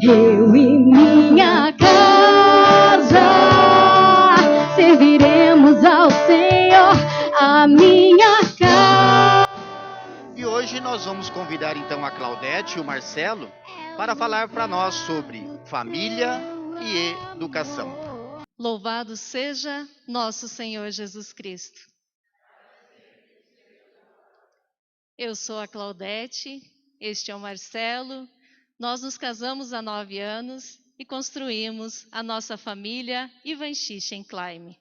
Eu e minha casa serviremos ao Senhor, a minha casa. E hoje nós vamos convidar então a Claudete e o Marcelo para falar para nós sobre família e educação. Louvado seja nosso Senhor Jesus Cristo. Eu sou a Claudete, este é o Marcelo. Nós nos casamos há 9 anos e construímos a nossa família Ivanchiche em Climb.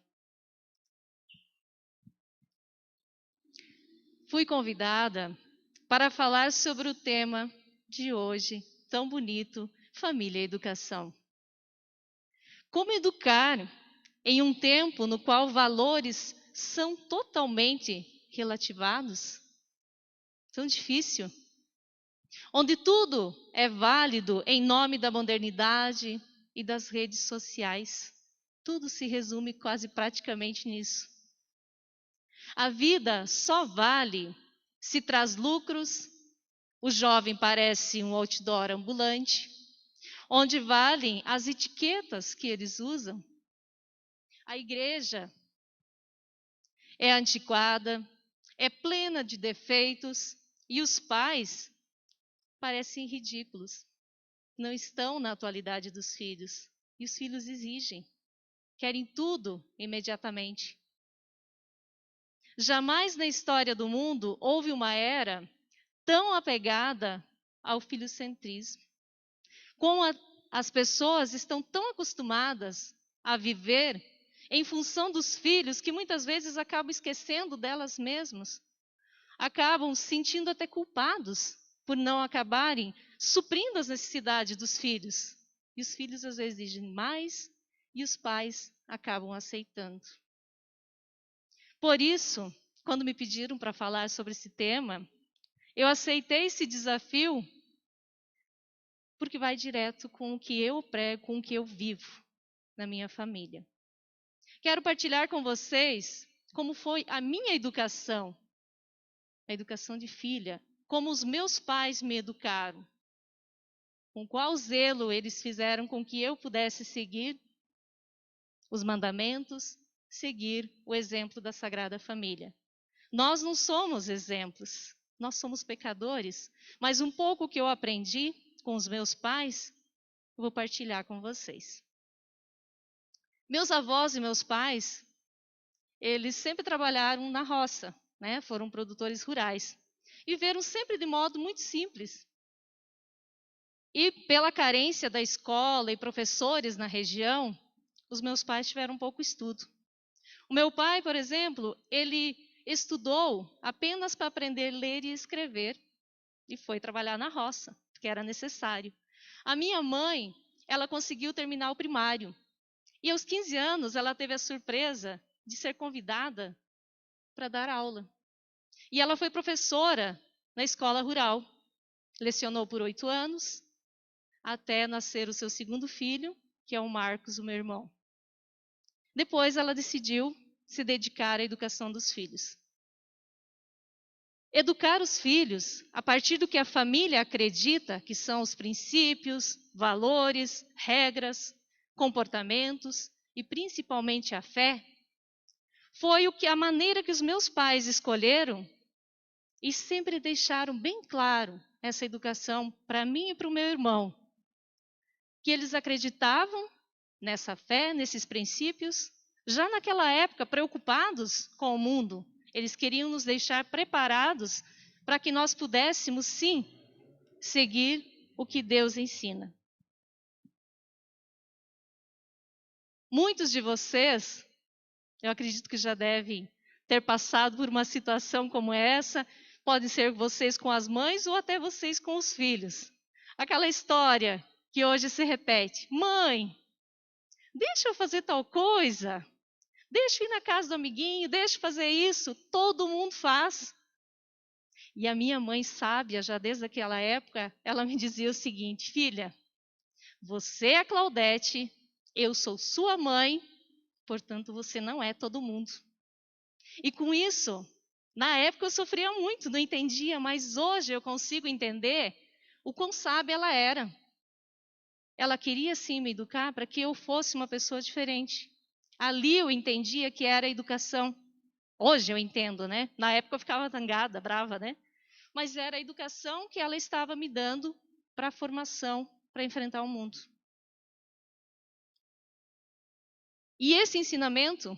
Fui convidada para falar sobre o tema de hoje, tão bonito, família e educação. Como educar em um tempo no qual valores são totalmente relativados? Tão difícil. Onde tudo é válido em nome da modernidade e das redes sociais. Tudo se resume quase praticamente nisso. A vida só vale se traz lucros. O jovem parece um outdoor ambulante, onde valem as etiquetas que eles usam. A igreja é antiquada, é plena de defeitos, e os pais parecem ridículos. Não estão na atualidade dos filhos. E os filhos exigem, querem tudo imediatamente. Jamais na história do mundo houve uma era tão apegada ao filocentrismo. As pessoas estão tão acostumadas a viver em função dos filhos que muitas vezes acabam esquecendo delas mesmas. Acabam se sentindo até culpados por não acabarem suprindo as necessidades dos filhos. E os filhos às vezes exigem mais e os pais acabam aceitando. Por isso, quando me pediram para falar sobre esse tema, eu aceitei esse desafio porque vai direto com o que eu prego, com o que eu vivo na minha família. Quero partilhar com vocês como foi a minha educação, a educação de filha, como os meus pais me educaram, com qual zelo eles fizeram com que eu pudesse seguir os mandamentos, seguir o exemplo da Sagrada Família. Nós não somos exemplos, nós somos pecadores, mas um pouco que eu aprendi com os meus pais, eu vou partilhar com vocês. Meus avós e meus pais, eles sempre trabalharam na roça, né? Foram produtores rurais. E viveram sempre de modo muito simples. E pela carência da escola e professores na região, os meus pais tiveram pouco estudo. O meu pai, por exemplo, ele estudou apenas para aprender a ler e escrever. E foi trabalhar na roça, porque era necessário. A minha mãe, ela conseguiu terminar o primário. E aos 15 anos, ela teve a surpresa de ser convidada para dar aula. E ela foi professora na escola rural. Lecionou por 8 anos, até nascer o seu segundo filho, que é o Marcos, o meu irmão. Depois ela decidiu se dedicar à educação dos filhos. Educar os filhos a partir do que a família acredita que são os princípios, valores, regras, comportamentos e principalmente a fé, foi a maneira que os meus pais escolheram e sempre deixaram bem claro essa educação para mim e para o meu irmão. Que eles acreditavam nessa fé, nesses princípios, já naquela época preocupados com o mundo. Eles queriam nos deixar preparados para que nós pudéssemos, sim, seguir o que Deus ensina. Muitos de vocês, eu acredito que já devem ter passado por uma situação como essa, podem ser vocês com as mães ou até vocês com os filhos. Aquela história que hoje se repete: mãe, deixa eu fazer tal coisa, deixa eu ir na casa do amiguinho, deixa eu fazer isso, todo mundo faz. E a minha mãe sábia, já desde aquela época, ela me dizia o seguinte: filha, você é a Claudete, eu sou sua mãe, portanto você não é todo mundo. E com isso, na época eu sofria muito, não entendia, mas hoje eu consigo entender o quão sábia ela era. ela queria sim me educar para que eu fosse uma pessoa diferente. Ali eu entendia que era educação. Hoje eu entendo, né? Na época eu ficava tangada, brava, né? Mas era a educação que ela estava me dando para a formação, para enfrentar o mundo. E esse ensinamento,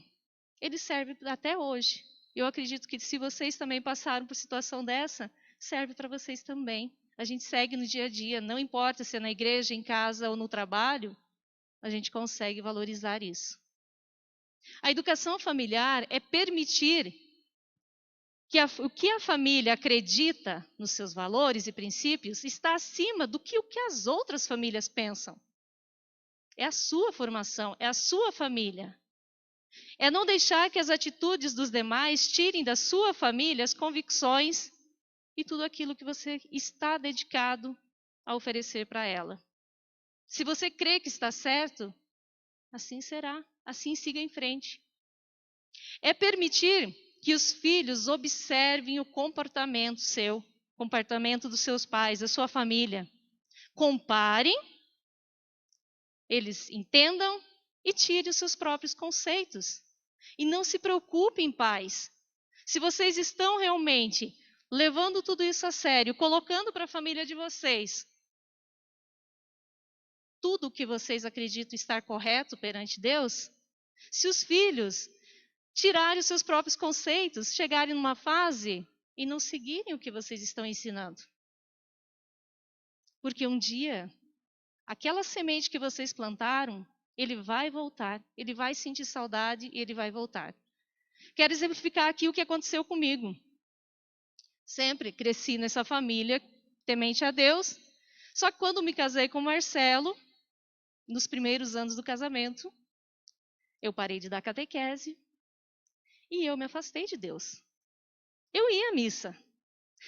ele serve até hoje. Eu acredito que se vocês também passaram por situação dessa, serve para vocês também. A gente segue no dia a dia, não importa se é na igreja, em casa ou no trabalho, a gente consegue valorizar isso. A educação familiar é permitir que o que a família acredita nos seus valores e princípios está acima do que o que as outras famílias pensam. É a sua formação, é a sua família. É não deixar que as atitudes dos demais tirem da sua família as convicções e tudo aquilo que você está dedicado a oferecer para ela. Se você crê que está certo, assim será, assim siga em frente. É permitir que os filhos observem o comportamento seu, comportamento dos seus pais, da sua família. Comparem, eles entendam e tirem os seus próprios conceitos. E não se preocupem, pais. Se vocês estão realmente levando tudo isso a sério, colocando para a família de vocês tudo o que vocês acreditam estar correto perante Deus, se os filhos tirarem os seus próprios conceitos, chegarem numa fase e não seguirem o que vocês estão ensinando. Porque um dia, aquela semente que vocês plantaram, ele vai voltar, ele vai sentir saudade e ele vai voltar. Quero exemplificar aqui o que aconteceu comigo. Sempre cresci nessa família temente a Deus, só que quando me casei com o Marcelo, nos primeiros anos do casamento, eu parei de dar catequese e eu me afastei de Deus. Eu ia à missa,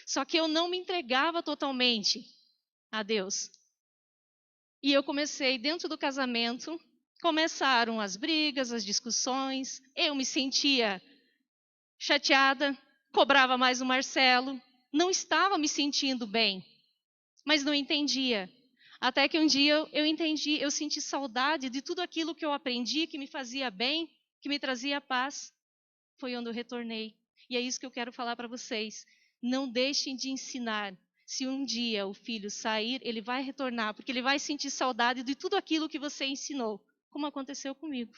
só que eu não me entregava totalmente a Deus. E eu comecei, dentro do casamento, começaram as brigas, as discussões, eu me sentia chateada, cobrava mais o Marcelo, não estava me sentindo bem, mas não entendia. Até que um dia eu entendi, eu senti saudade de tudo aquilo que eu aprendi, que me fazia bem, que me trazia paz. Foi onde eu retornei. E é isso que eu quero falar para vocês. Não deixem de ensinar. Se um dia o filho sair, ele vai retornar, porque ele vai sentir saudade de tudo aquilo que você ensinou, como aconteceu comigo.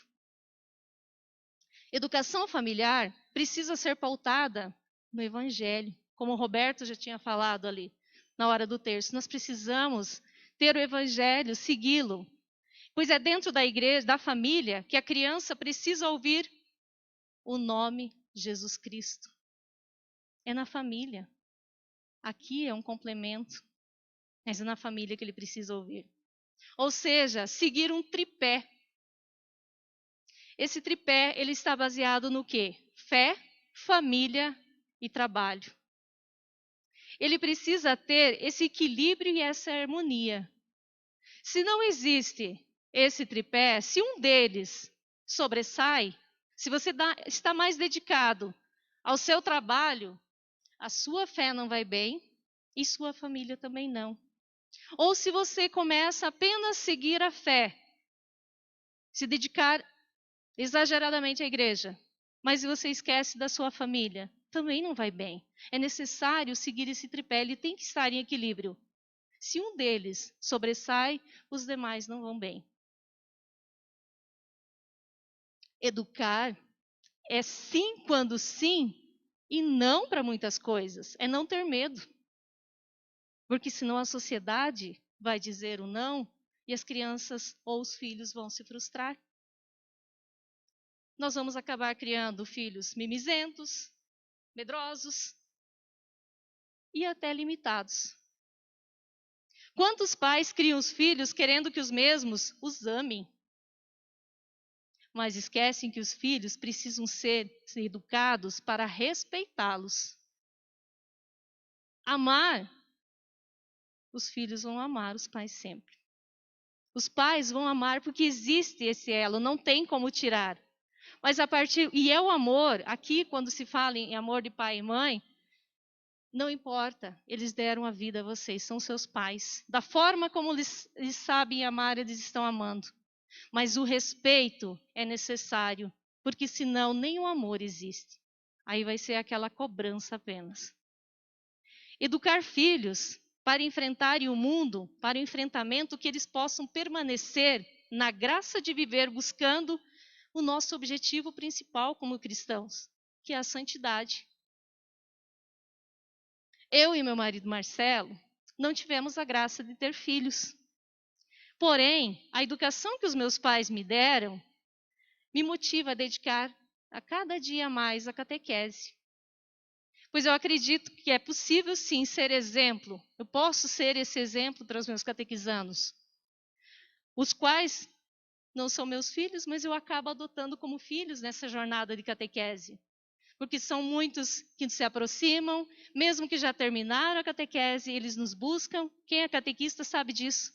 Educação familiar precisa ser pautada no Evangelho, como o Roberto já tinha falado ali, na hora do terço. Nós precisamos ter o Evangelho, segui-lo, pois é dentro da igreja, da família, que a criança precisa ouvir o nome Jesus Cristo. É na família. Aqui é um complemento, mas é na família que ele precisa ouvir. Ou seja, seguir um tripé. Esse tripé, ele está baseado no quê? Fé, família e trabalho. Ele precisa ter esse equilíbrio e essa harmonia. Se não existe esse tripé, se um deles sobressai, se você está mais dedicado ao seu trabalho, a sua fé não vai bem e sua família também não. Ou se você começa apenas a seguir a fé, se dedicar exageradamente à igreja, mas você esquece da sua família, também não vai bem. É necessário seguir esse tripé, ele tem que estar em equilíbrio. Se um deles sobressai, os demais não vão bem. Educar é sim quando sim e não para muitas coisas. É não ter medo. Porque senão a sociedade vai dizer o não e as crianças ou os filhos vão se frustrar. Nós vamos acabar criando filhos mimizentos, medrosos e até limitados. Quantos pais criam os filhos querendo que os mesmos os amem? Mas esquecem que os filhos precisam ser educados para respeitá-los. Amar, os filhos vão amar os pais sempre. Os pais vão amar porque existe esse elo, não tem como tirar. Mas e é o amor, aqui quando se fala em amor de pai e mãe, Não importa, eles deram a vida a vocês, são seus pais. Da forma como eles sabem amar, eles estão amando. Mas o respeito é necessário, porque senão nem o amor existe. Aí vai ser aquela cobrança apenas. Educar filhos para enfrentarem o mundo, para o enfrentamento, que eles possam permanecer na graça de viver buscando o nosso objetivo principal como cristãos, que é a santidade. Eu e meu marido Marcelo não tivemos a graça de ter filhos. Porém, a educação que os meus pais me deram me motiva a dedicar a cada dia mais a catequese. Pois eu acredito que é possível sim ser exemplo. Eu posso ser esse exemplo para os meus catequizandos, os quais não são meus filhos, mas eu acabo adotando como filhos nessa jornada de catequese. Porque são muitos que se aproximam, mesmo que já terminaram a catequese, eles nos buscam. Quem é catequista sabe disso.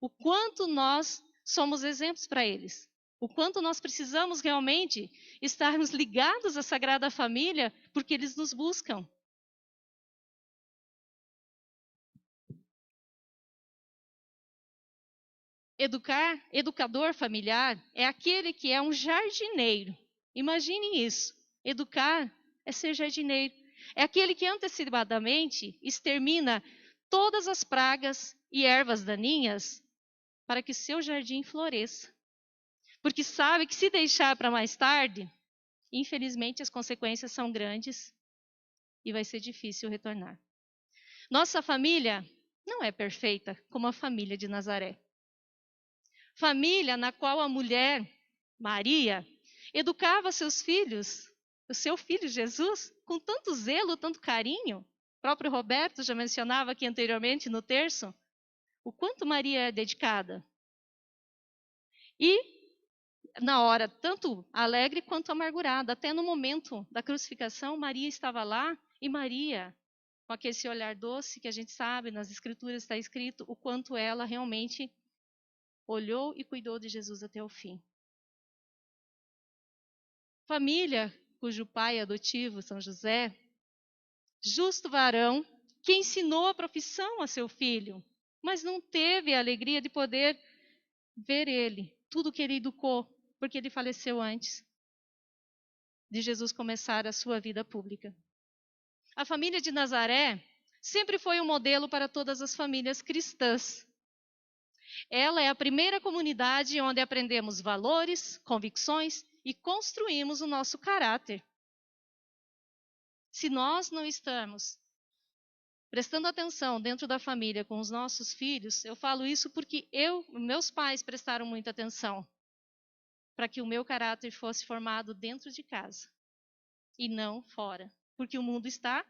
O quanto nós somos exemplos para eles. O quanto nós precisamos realmente estarmos ligados à Sagrada Família, porque eles nos buscam. Educador familiar é aquele que é um jardineiro. Imaginem isso. Educar é ser jardineiro. É aquele que antecipadamente extermina todas as pragas e ervas daninhas para que seu jardim floresça. Porque sabe que se deixar para mais tarde, infelizmente as consequências são grandes e vai ser difícil retornar. Nossa família não é perfeita como a família de Nazaré. Família na qual a mulher, Maria, educava seus filhos, o seu filho Jesus, com tanto zelo, tanto carinho. O próprio Roberto já mencionava aqui anteriormente no terço, o quanto Maria é dedicada. E na hora tanto alegre quanto amargurada, até no momento da crucificação, Maria estava lá e Maria, com aquele olhar doce que a gente sabe, nas escrituras está escrito, o quanto ela realmente olhou e cuidou de Jesus até o fim. Família cujo pai adotivo, São José, justo varão, que ensinou a profissão a seu filho, mas não teve a alegria de poder ver ele, tudo que ele educou, porque ele faleceu antes de Jesus começar a sua vida pública. A família de Nazaré sempre foi um modelo para todas as famílias cristãs. Ela é a primeira comunidade onde aprendemos valores, convicções e construímos o nosso caráter. Se nós não estamos prestando atenção dentro da família com os nossos filhos, eu falo isso porque meus pais prestaram muita atenção para que o meu caráter fosse formado dentro de casa e não fora, porque o mundo está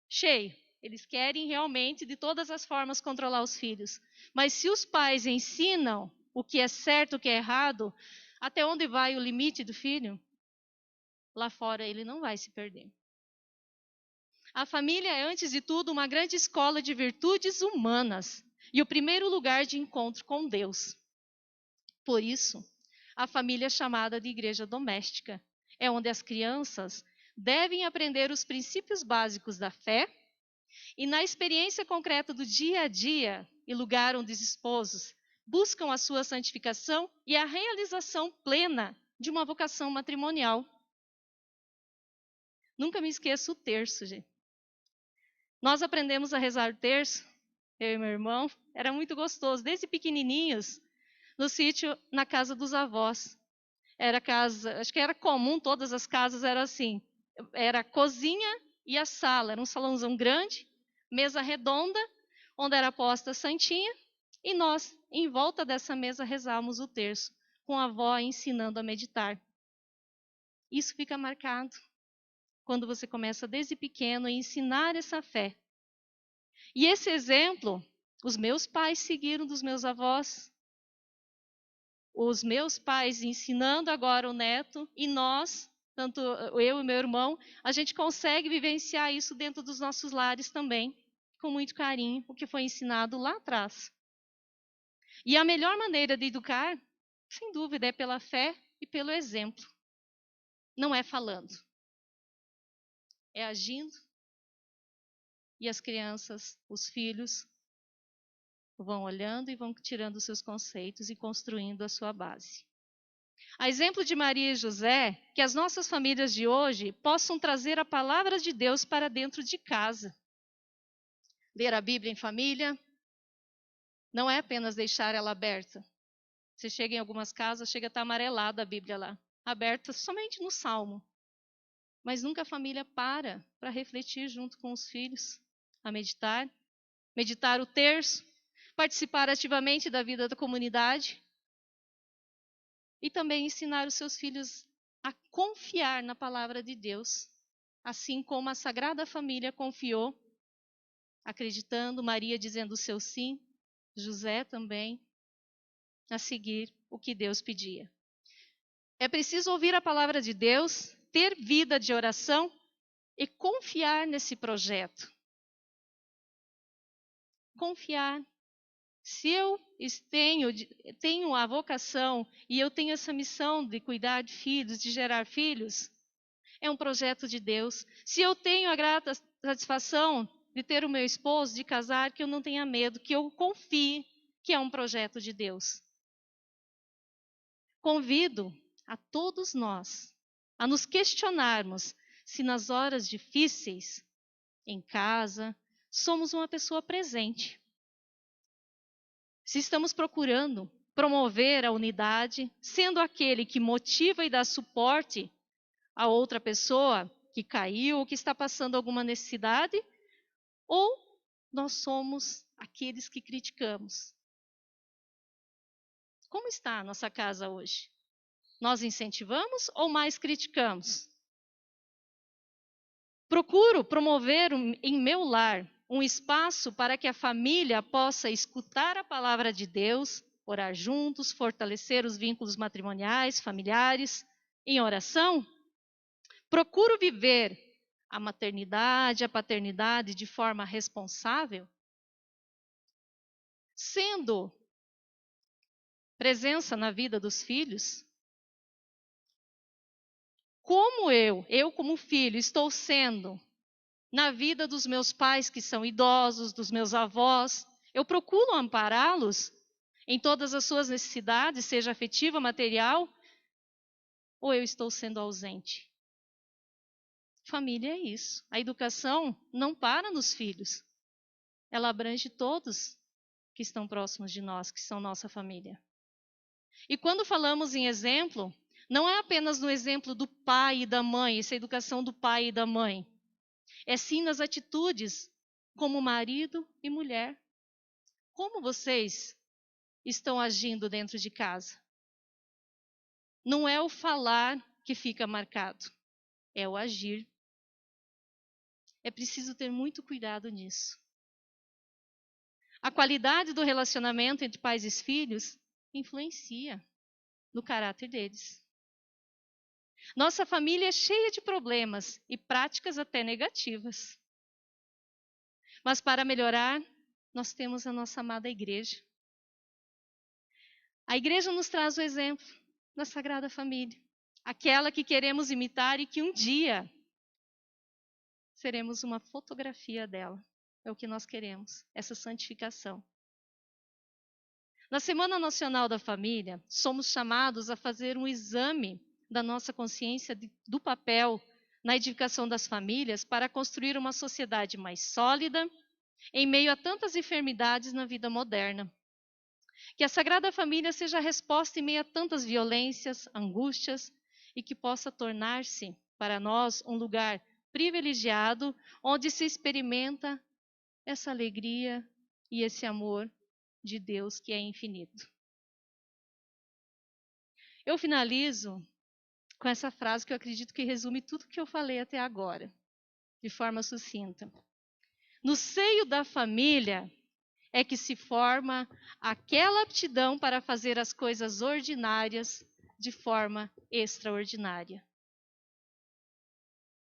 cheio. Eles querem realmente, de todas as formas, controlar os filhos. Mas se os pais ensinam o que é certo, o que é errado, até onde vai o limite do filho, lá fora ele não vai se perder. A família é, antes de tudo, uma grande escola de virtudes humanas e o primeiro lugar de encontro com Deus. Por isso, a família é chamada de igreja doméstica. É onde as crianças devem aprender os princípios básicos da fé e, na experiência concreta do dia a dia e lugar onde os esposos buscam a sua santificação e a realização plena de uma vocação matrimonial. Nunca me esqueço o terço, gente. Nós aprendemos a rezar o terço, eu e meu irmão, era muito gostoso, desde pequenininhos, no sítio, na casa dos avós. Era casa, acho que era comum, todas as casas eram assim, era a cozinha e a sala, era um salãozão grande, mesa redonda, onde era posta a santinha, e nós, em volta dessa mesa, rezávamos o terço, com a avó ensinando a meditar. Isso fica marcado quando você começa desde pequeno a ensinar essa fé. E esse exemplo, os meus pais seguiram dos meus avós. Os meus pais ensinando agora o neto, e nós, tanto eu e meu irmão, a gente consegue vivenciar isso dentro dos nossos lares também, com muito carinho, o que foi ensinado lá atrás. E a melhor maneira de educar, sem dúvida, é pela fé e pelo exemplo. Não é falando, é agindo E as crianças, os filhos, vão olhando e vão tirando seus conceitos e construindo a sua base. A exemplo de Maria e José, que as nossas famílias de hoje possam trazer a palavra de Deus para dentro de casa. Ler a Bíblia em família não é apenas deixar ela aberta. Você chega em algumas casas, chega a estar amarelada a Bíblia lá, aberta somente no Salmo. Mas nunca a família para refletir junto com os filhos, a meditar o terço, participar ativamente da vida da comunidade e também ensinar os seus filhos a confiar na palavra de Deus, assim como a Sagrada Família confiou, acreditando, Maria dizendo o seu sim, José também, a seguir o que Deus pedia. É preciso ouvir a palavra de Deus, ter vida de oração e confiar nesse projeto. Confiar. Se eu tenho a vocação e eu tenho essa missão de cuidar de filhos, de gerar filhos, é um projeto de Deus. Se eu tenho a grata satisfação de ter o meu esposo, de casar, que eu não tenha medo, que eu confie que é um projeto de Deus. Convido a todos nós a nos questionarmos se nas horas difíceis, em casa, somos uma pessoa presente. Se estamos procurando promover a unidade, sendo aquele que motiva e dá suporte a outra pessoa que caiu ou que está passando alguma necessidade, ou nós somos aqueles que criticamos. Como está a nossa casa hoje? Nós incentivamos ou mais criticamos? Procuro promover em meu lar um espaço para que a família possa escutar a palavra de Deus, orar juntos, fortalecer os vínculos matrimoniais, familiares, em oração. Procuro viver a maternidade, a paternidade de forma responsável, sendo presença na vida dos filhos. Como eu como filho, estou sendo na vida dos meus pais que são idosos, dos meus avós, eu procuro ampará-los em todas as suas necessidades, seja afetiva, material, ou eu estou sendo ausente? Família é isso. A educação não para nos filhos. Ela abrange todos que estão próximos de nós, que são nossa família. E quando falamos em exemplo, não é apenas no exemplo do pai e da mãe, essa educação do pai e da mãe. É sim nas atitudes como marido e mulher. Como vocês estão agindo dentro de casa? Não é o falar que fica marcado, é o agir. É preciso ter muito cuidado nisso. A qualidade do relacionamento entre pais e filhos influencia no caráter deles. Nossa família é cheia de problemas e práticas até negativas. Mas para melhorar, nós temos a nossa amada igreja. A igreja nos traz o exemplo da Sagrada Família, aquela que queremos imitar e que um dia seremos uma fotografia dela. É o que nós queremos, essa santificação. Na Semana Nacional da Família, somos chamados a fazer um exame da nossa consciência do papel na edificação das famílias para construir uma sociedade mais sólida em meio a tantas enfermidades na vida moderna. Que a Sagrada Família seja a resposta em meio a tantas violências, angústias e que possa tornar-se para nós um lugar privilegiado onde se experimenta essa alegria e esse amor de Deus que é infinito. Eu finalizo com essa frase que eu acredito que resume tudo que eu falei até agora, de forma sucinta. No seio da família é que se forma aquela aptidão para fazer as coisas ordinárias de forma extraordinária.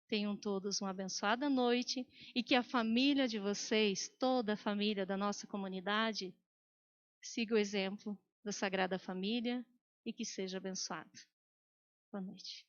Tenham todos uma abençoada noite e que a família de vocês, toda a família da nossa comunidade, siga o exemplo da Sagrada Família e que seja abençoada. Boa noite.